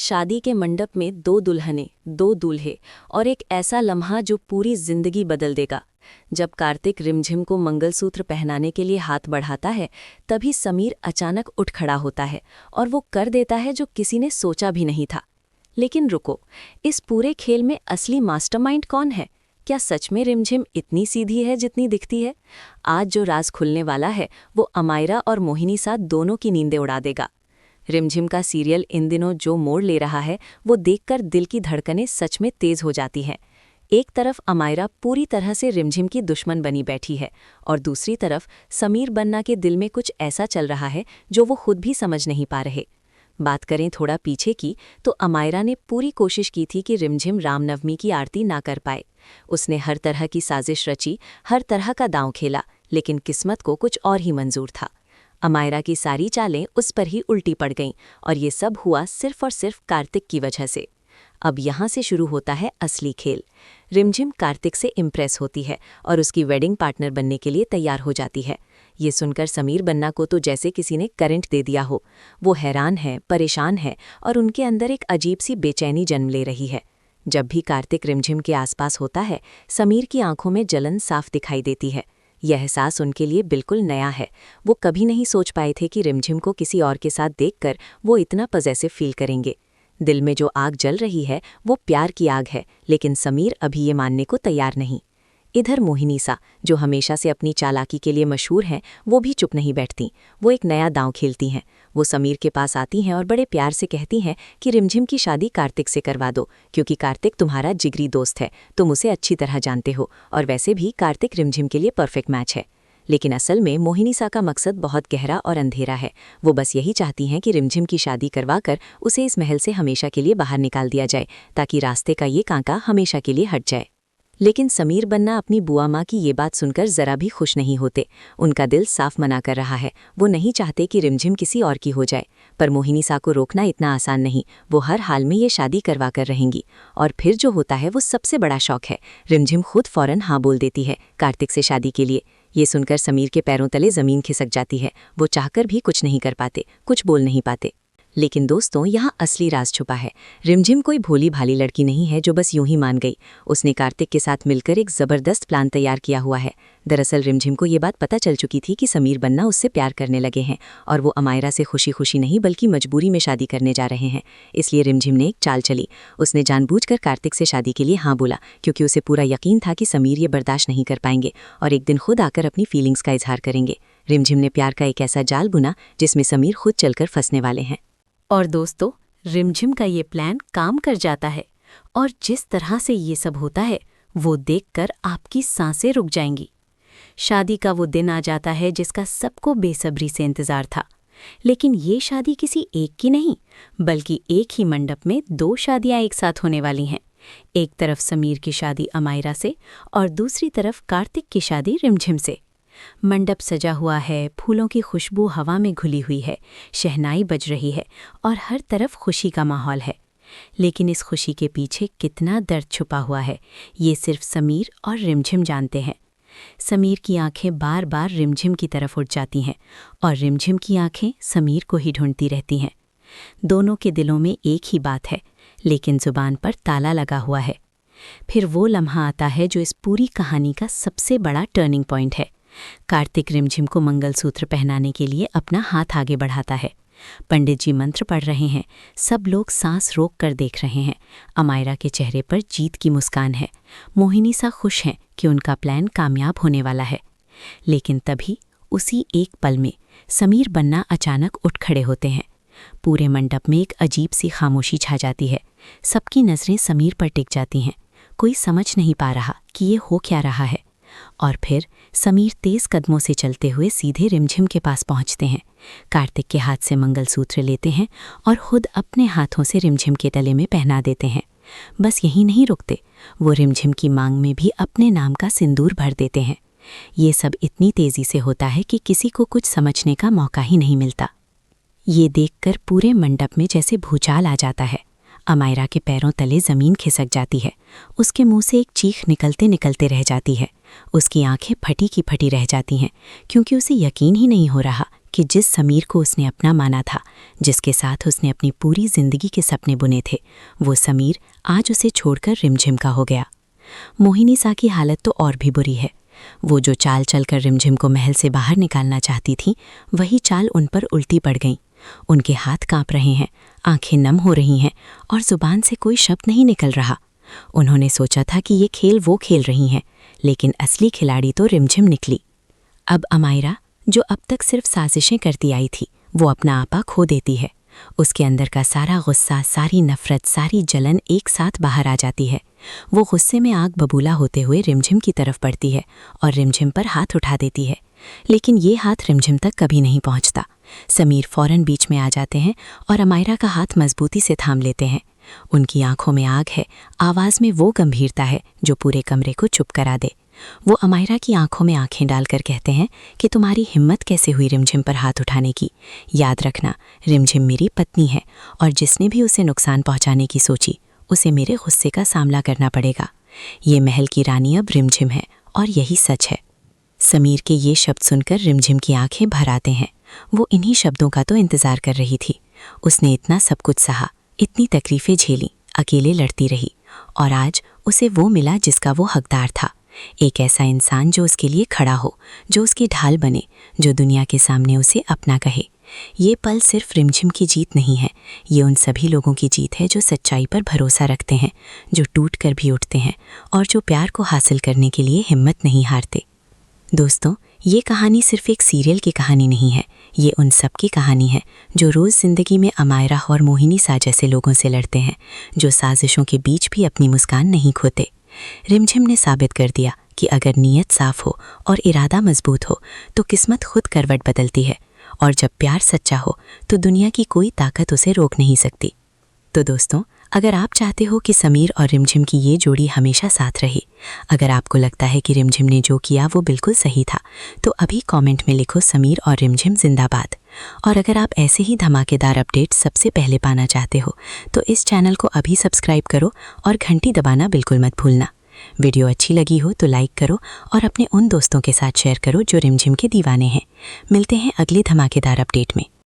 शादी के मंडप में दो दुल्हनें, दो दूल्हे और एक ऐसा लम्हा जो पूरी जिंदगी बदल देगा। जब कार्तिक रिमझिम को मंगलसूत्र पहनाने के लिए हाथ बढ़ाता है, तभी समीर अचानक उठ खड़ा होता है और वो कर देता है जो किसी ने सोचा भी नहीं था। लेकिन रुको, इस पूरे खेल में असली मास्टरमाइंड कौन है? क्या सच में रिमझिम इतनी सीधी है जितनी दिखती है? आज जो राज खुलने वाला है वो अमायरा और मोहिनी साथ दोनों की नींदें उड़ा देगा। रिमझिम का सीरियल इन दिनों जो मोड़ ले रहा है वो देखकर दिल की धड़कनें सच में तेज हो जाती हैं। एक तरफ अमायरा पूरी तरह से रिमझिम की दुश्मन बनी बैठी है और दूसरी तरफ समीर बन्ना के दिल में कुछ ऐसा चल रहा है जो वो खुद भी समझ नहीं पा रहे। बात करें थोड़ा पीछे की तो अमायरा ने पूरी कोशिश की थी कि रिमझिम रामनवमी की आरती ना कर पाए। उसने हर तरह की साजिश रची, हर तरह का दांव खेला, लेकिन किस्मत को कुछ और ही मंजूर था। अमायरा की सारी चालें उस पर ही उल्टी पड़ गईं और ये सब हुआ सिर्फ और सिर्फ कार्तिक की वजह से। अब यहाँ से शुरू होता है असली खेल। रिमझिम कार्तिक से इम्प्रेस होती है और उसकी वेडिंग पार्टनर बनने के लिए तैयार हो जाती है। ये सुनकर समीर बन्ना को तो जैसे किसी ने करंट दे दिया हो। वो हैरान है, परेशान है और उनके अंदर एक अजीब सी बेचैनी जन्म ले रही है। जब भी कार्तिक रिमझिम के आसपास होता है, समीर की आंखों में जलन साफ दिखाई देती है। यह एहसास उनके लिए बिल्कुल नया है। वो कभी नहीं सोच पाए थे कि रिमझिम को किसी और के साथ देखकर वो इतना पॉजेसिव फील करेंगे। दिल में जो आग जल रही है वो प्यार की आग है, लेकिन समीर अभी ये मानने को तैयार नहीं। इधर मोहिनी सा, जो हमेशा से अपनी चालाकी के लिए मशहूर हैं, वो भी चुप नहीं बैठती। वो एक नया दांव खेलती हैं। वो समीर के पास आती हैं और बड़े प्यार से कहती हैं कि रिमझिम की शादी कार्तिक से करवा दो, क्योंकि कार्तिक तुम्हारा जिगरी दोस्त है, तुम उसे अच्छी तरह जानते हो और वैसे भी कार्तिक रिमझिम के लिए परफेक्ट मैच है। लेकिन असल में मोहिनी सा का मकसद बहुत गहरा और अंधेरा है। वो बस यही चाहती हैं कि रिमझिम की शादी करवाकर उसे इस महल से हमेशा के लिए बाहर निकाल दिया जाए, ताकि रास्ते का ये कांटा हमेशा के लिए हट जाए। लेकिन समीर बन्ना अपनी बुआ माँ की ये बात सुनकर जरा भी खुश नहीं होते। उनका दिल साफ मना कर रहा है। वो नहीं चाहते कि रिमझिम किसी और की हो जाए, पर मोहिनी सा को रोकना इतना आसान नहीं। वो हर हाल में ये शादी करवा कर रहेंगी। और फिर जो होता है वो सबसे बड़ा शौक है। रिमझिम खुद फौरन हाँ बोल देती है कार्तिक से शादी के लिए। ये सुनकर समीर के पैरों तले जमीन खिसक जाती है। वो चाहकर भी कुछ नहीं कर पाते, कुछ बोल नहीं पाते। लेकिन दोस्तों, यहाँ असली राज छुपा है। रिमझिम कोई भोली भाली लड़की नहीं है जो बस यूं ही मान गई। उसने कार्तिक के साथ मिलकर एक जबरदस्त प्लान तैयार किया हुआ है। दरअसल रिमझिम को ये बात पता चल चुकी थी कि समीर बन्ना उससे प्यार करने लगे हैं और वो अमायरा से खुशी खुशी नहीं बल्कि मजबूरी में शादी करने जा रहे हैं। इसलिए रिमझिम ने एक चाल चली। उसने जानबूझकर कार्तिक से शादी के लिए हाँ बोला, क्योंकि उसे पूरा यकीन था कि समीर ये बर्दाश्त नहीं कर पाएंगे और एक दिन खुद आकर अपनी फीलिंग्स का इजहार करेंगे। रिमझिम ने प्यार का एक ऐसा जाल बुना जिसमें समीर खुद चलकर फंसने वाले हैं। और दोस्तों, रिमझिम का ये प्लान काम कर जाता है और जिस तरह से ये सब होता है वो देखकर आपकी सांसें रुक जाएंगी। शादी का वो दिन आ जाता है जिसका सबको बेसब्री से इंतजार था। लेकिन ये शादी किसी एक की नहीं, बल्कि एक ही मंडप में दो शादियां एक साथ होने वाली हैं। एक तरफ समीर की शादी अमायरा से और दूसरी तरफ कार्तिक की शादी रिमझिम से। मंडप सजा हुआ है, फूलों की खुशबू हवा में घुली हुई है, शहनाई बज रही है और हर तरफ खुशी का माहौल है। लेकिन इस खुशी के पीछे कितना दर्द छुपा हुआ है, ये सिर्फ समीर और रिमझिम जानते हैं। समीर की आंखें बार बार रिमझिम की तरफ उठ जाती हैं और रिमझिम की आंखें समीर को ही ढूंढती रहती हैं। दोनों के दिलों में एक ही बात है, लेकिन जुबान पर ताला लगा हुआ है। फिर वो लम्हा आता है जो इस पूरी कहानी का सबसे बड़ा टर्निंग पॉइंट है। कार्तिक रिमझिम को मंगलसूत्र पहनाने के लिए अपना हाथ आगे बढ़ाता है। पंडित जी मंत्र पढ़ रहे हैं। सब लोग सांस रोक कर देख रहे हैं। अमायरा के चेहरे पर जीत की मुस्कान है। मोहिनी सा खुश हैं कि उनका प्लान कामयाब होने वाला है। लेकिन तभी उसी एक पल में समीर बन्ना अचानक उठ खड़े होते हैं। पूरे मंडप में एक अजीब सी खामोशी छा जाती है। सबकी नज़रें समीर पर टिक जाती हैं। कोई समझ नहीं पा रहा कि ये हो क्या रहा है। और फिर समीर तेज कदमों से चलते हुए सीधे रिमझिम के पास पहुंचते हैं। कार्तिक के हाथ से मंगलसूत्र लेते हैं और खुद अपने हाथों से रिमझिम के गले में पहना देते हैं। बस यही नहीं रुकते, वो रिमझिम की मांग में भी अपने नाम का सिंदूर भर देते हैं। ये सब इतनी तेजी से होता है कि किसी को कुछ समझने का मौका ही नहीं मिलता। ये देखकर पूरे मंडप में जैसे भूचाल आ जाता है। अमायरा के पैरों तले जमीन खिसक जाती है। उसके मुंह से एक चीख निकलते निकलते रह जाती है। उसकी आंखें फटी की फटी रह जाती हैं, क्योंकि उसे यकीन ही नहीं हो रहा कि जिस समीर को उसने अपना माना था, जिसके साथ उसने अपनी पूरी जिंदगी के सपने बुने थे, वो समीर आज उसे छोड़कर रिमझिम का हो गया। मोहिनी सा की हालत तो और भी बुरी है। वो जो चाल चलकर रिमझिम को महल से बाहर निकालना चाहती थी, वही चाल उन पर उल्टी पड़ गई। उनके हाथ कांप रहे हैं, आंखें नम हो रही हैं और जुबान से कोई शब्द नहीं निकल रहा। उन्होंने सोचा था कि ये खेल वो खेल रही हैं, लेकिन असली खिलाड़ी तो रिमझिम निकली। अब अमायरा, जो अब तक सिर्फ साजिशें करती आई थी, वो अपना आपा खो देती है। उसके अंदर का सारा गुस्सा, सारी नफरत, सारी जलन एक साथ बाहर आ जाती है। वो गुस्से में आग बबूला होते हुए रिमझिम की तरफ बढ़ती है और रिमझिम पर हाथ उठा देती है, लेकिन ये हाथ रिमझिम तक कभी नहीं पहुंचता। समीर फौरन बीच में आ जाते हैं और अमायरा का हाथ मजबूती से थाम लेते हैं। उनकी आंखों में आग है, आवाज़ में वो गंभीरता है जो पूरे कमरे को चुप करा दे। वो अमायरा की आंखों में आंखें डालकर कहते हैं कि तुम्हारी हिम्मत कैसे हुई रिमझिम पर हाथ उठाने की? याद रखना, रिमझिम मेरी पत्नी है और जिसने भी उसे नुकसान पहुंचाने की सोची, उसे मेरे गुस्से का सामना करना पड़ेगा। ये महल की रानी अब रिमझिम है और यही सच है। समीर के ये शब्द सुनकर रिमझिम की आंखें भर आते हैं। वो इन्हीं शब्दों का तो इंतज़ार कर रही थी। उसने इतना सब कुछ सहा, इतनी तकलीफ़ें झेली, अकेले लड़ती रही, और आज उसे वो मिला जिसका वो हकदार था। एक ऐसा इंसान जो उसके लिए खड़ा हो, जो उसकी ढाल बने, जो दुनिया के सामने उसे अपना कहे। ये पल सिर्फ रिमझिम की जीत नहीं है, ये उन सभी लोगों की जीत है जो सच्चाई पर भरोसा रखते हैं, जो टूट कर भी उठते हैं और जो प्यार को हासिल करने के लिए हिम्मत नहीं हारते। दोस्तों, ये कहानी सिर्फ एक सीरियल की कहानी नहीं है, ये उन सब की कहानी है जो रोज़ ज़िंदगी में अमायरा और मोहिनी सा जैसे लोगों से लड़ते हैं, जो साजिशों के बीच भी अपनी मुस्कान नहीं खोते। रिमझिम ने साबित कर दिया कि अगर नीयत साफ हो और इरादा मजबूत हो तो किस्मत खुद करवट बदलती है, और जब प्यार सच्चा हो तो दुनिया की कोई ताकत उसे रोक नहीं सकती। तो दोस्तों, अगर आप चाहते हो कि समीर और रिमझिम की ये जोड़ी हमेशा साथ रहे, अगर आपको लगता है कि रिमझिम ने जो किया वो बिल्कुल सही था, तो अभी कमेंट में लिखो समीर और रिमझिम जिंदाबाद। और अगर आप ऐसे ही धमाकेदार अपडेट सबसे पहले पाना चाहते हो तो इस चैनल को अभी सब्सक्राइब करो और घंटी दबाना बिल्कुल मत भूलना। वीडियो अच्छी लगी हो तो लाइक करो और अपने उन दोस्तों के साथ शेयर करो जो रिमझिम के दीवाने हैं। मिलते हैं अगली धमाकेदार अपडेट में।